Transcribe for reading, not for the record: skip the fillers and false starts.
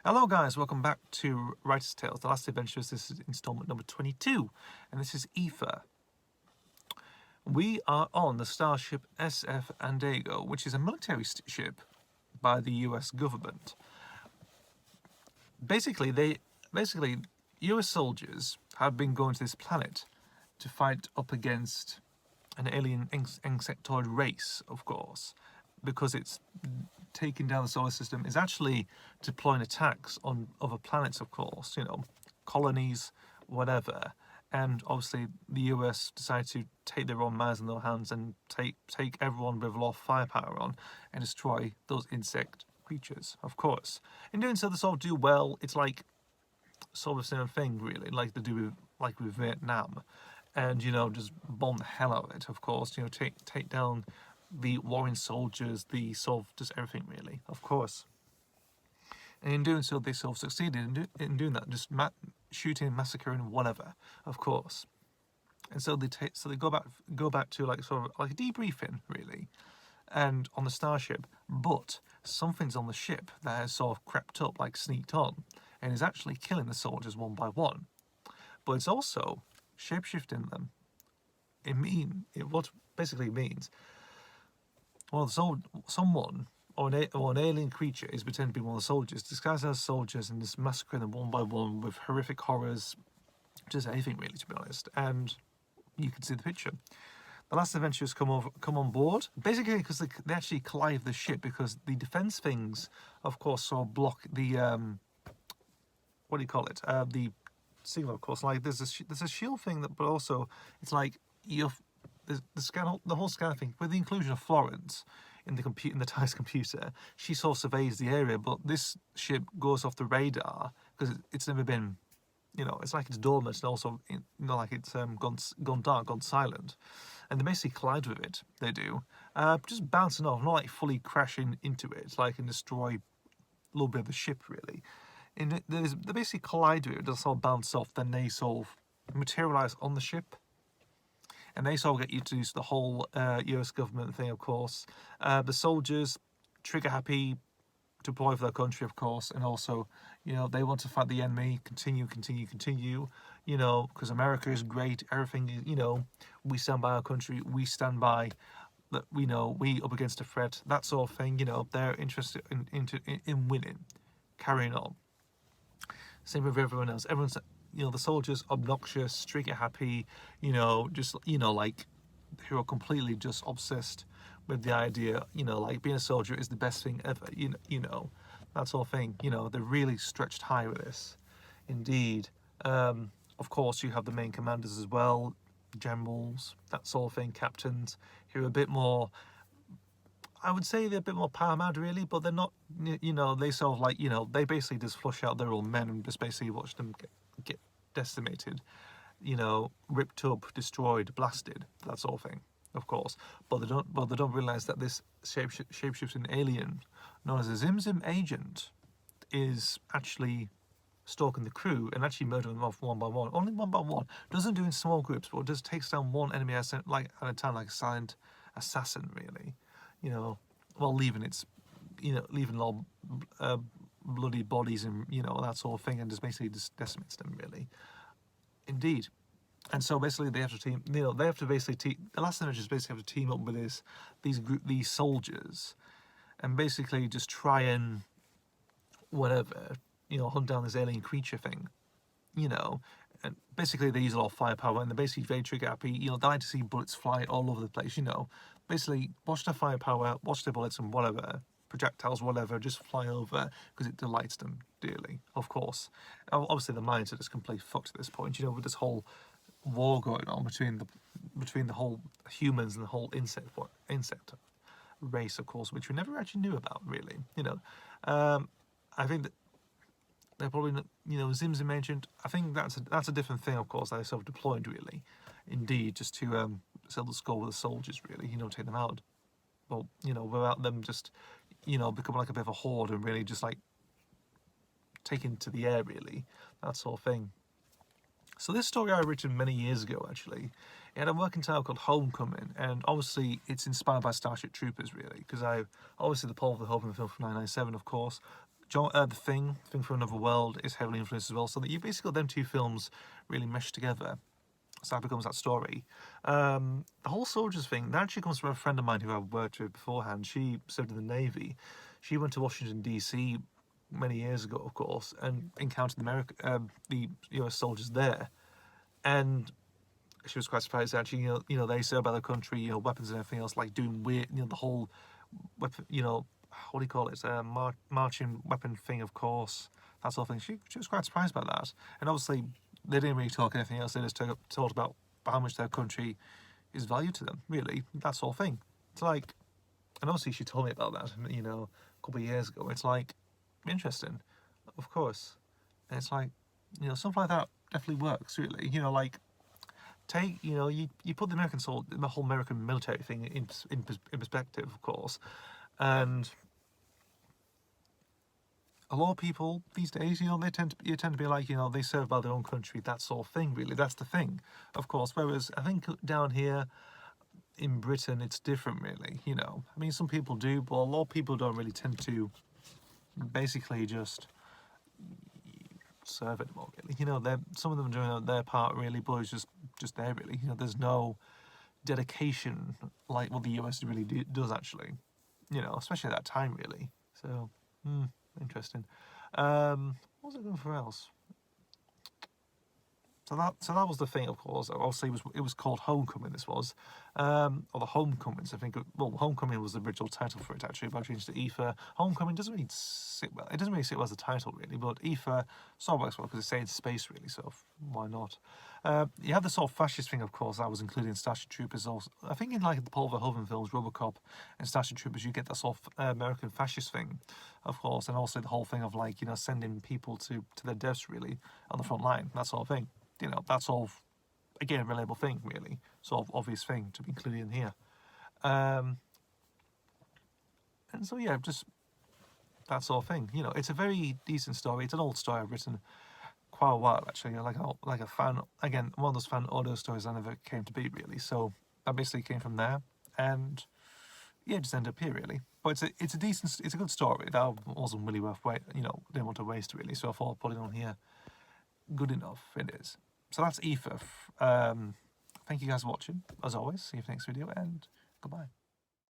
Hello guys, welcome back to Writer's Tales, The Last Adventures. This is installment number 22, and this is Aoife. We are on the starship SF Andego, which is a military ship by the US government. Basically, US soldiers have been going to this planet to fight up against an alien insectoid race, of course, because it's taking down the solar system, is actually deploying attacks on other planets, of course, colonies, whatever. And obviously the US decided to take their own matters in their hands and take everyone with a lot of firepower on and destroy those insect creatures, of course. In doing so, they sort of do well. It's like sort of the same thing, really, like they do with Vietnam. And, just bomb the hell out of it, of course. Take down the warring soldiers, the sort of just everything, really, of course. And in doing so, they sort of succeeded in doing that, just shooting, massacring, whatever, of course. And so they go back to like sort of like a debriefing, really, and on the starship. But something's on the ship that has sort of crept up, like sneaked on, and is actually killing the soldiers one by one. But it's also shapeshifting them. What basically means, well, someone or an alien creature is pretending to be one of the soldiers, disguised as soldiers, and just massacring them one by one with horrific horrors, just anything really, to be honest. And you can see the picture. The last adventurers come on board, basically because they actually collide with the ship, because the defense things, of course, sort of block the what do you call it? The signal, of course. Like there's a shield thing but also it's like the whole scanner thing, with the inclusion of Florence in the TIE's computer. She sort of surveys the area, but this ship goes off the radar because it's never been, it's like it's dormant, and also like it's gone dark, gone silent, and they basically collide with it. They do, just bouncing off, not like fully crashing into it, like and destroy a little bit of the ship, really. And they basically collide with it, they'll sort of bounce off, then they sort of materialize on the ship. And they sort of get used to the whole US government thing, of course. The soldiers, trigger happy, deploy for their country, of course, and also, they want to fight the enemy, continue, because America is great, everything is, we stand by our country, we stand by that, we up against a threat, that sort of thing, they're interested in winning, carrying on. Same with everyone else. Everyone's, the soldiers, obnoxious, trigger happy, like, who are completely just obsessed with the idea, like being a soldier is the best thing ever, that sort of thing. They're really stretched high with this. Indeed. Of course, you have the main commanders as well, generals, that sort of thing, captains, who are a bit more, I would say they're a bit more power mad, really, but they're not, they sort of like, they basically just flush out their own men and just basically watch them get decimated, ripped up, destroyed, blasted, that sort of thing, of course. But they don't realize that this shape-shifting alien, known as a Zim agent, is actually stalking the crew and actually murdering them off one by one. Only one by one. Doesn't do in small groups, but just takes down one enemy at a time, like a silent assassin, really. While leaving all bloody bodies and that sort of thing, and just basically just decimates them, really. Indeed. And so basically they have to team. They have to basically the last Avengers basically have to team up with these soldiers, and basically just try and whatever, hunt down this alien creature thing, and basically they use a lot of firepower, and they're basically very trigger happy. They like to see bullets fly all over the place. Basically watch their firepower, watch their bullets and whatever, projectiles, whatever, just fly over, because it delights them dearly, of course. Obviously the minds are just completely fucked at this point, with this whole war going on between the whole humans and the whole insect race, of course, which we never actually knew about, really. I think that they're probably not, Zim agent, I think that's a different thing, of course. They're self-deployed, really, indeed, just to settle the score with the soldiers, really, take them out. But without them just becoming like a bit of a horde and really just like taken to the air, really, that sort of thing. So this story I written many years ago, actually. It had a working title called Homecoming, and obviously it's inspired by Starship Troopers, really, because obviously the Paul Verhoeven film from 1997, of course, The Thing from Another World is heavily influenced as well. So that you basically got them two films really meshed together. So that becomes that story. The whole soldiers thing, that actually comes from a friend of mine who I worked with beforehand. She served in the Navy. She went to Washington, D.C. many years ago, of course, and encountered the US soldiers there. And she was quite surprised actually, they serve by the country, weapons and everything else, like doing weird, the whole weapon, what do you call it? Marching weapon thing, of course, that sort of thing. She was quite surprised by that. And obviously, they didn't really talk anything else. They just talked about how much their country is valued to them, really. That sort of thing. It's like, and obviously she told me about that, a couple of years ago. It's like, interesting, of course. And it's like, something like that definitely works, really. Like, you put the the whole American military thing in perspective, of course, and a lot of people these days, they tend to be like, they serve by their own country, that sort of thing. Really, that's the thing, of course. Whereas I think down here in Britain, it's different, really. I mean, some people do, but a lot of people don't really tend to basically just serve anymore. Really, some of them are doing their part, really, but it's just there, really. There's no dedication like what the US really does, actually. Especially at that time, really. So, interesting. What was I going for else? So that was the thing, of course. Obviously, it was called Homecoming. This was, or the Homecomings. I think. Homecoming was the original title for it, actually. But I changed to Aoife. Homecoming doesn't really sit well. It doesn't really sit well as a title, really. But Aoife sort of works well because it's set in space, really. So why not? You have the sort of fascist thing, of course. That was included in Starship Troopers. Also, I think in like the Paul Verhoeven films, RoboCop and Starship Troopers, you get that sort of American fascist thing, of course, and also the whole thing of like sending people to their deaths, really, on the front line, that sort of thing. That's all, again, a relatable thing, really. Sort of obvious thing to be included in here. And so, yeah, just that sort of thing. It's a very decent story. It's an old story I've written quite a while, actually. Like a fan, again, one of those fan audio stories I never came to be, really. So that basically came from there. And, yeah, just ended up here, really. But it's a good story. That wasn't really worth didn't want to waste, really. So I thought I'd put it on here. Good enough, it is. So that's Aoife. Thank you guys for watching, as always. See you for the next video, and goodbye.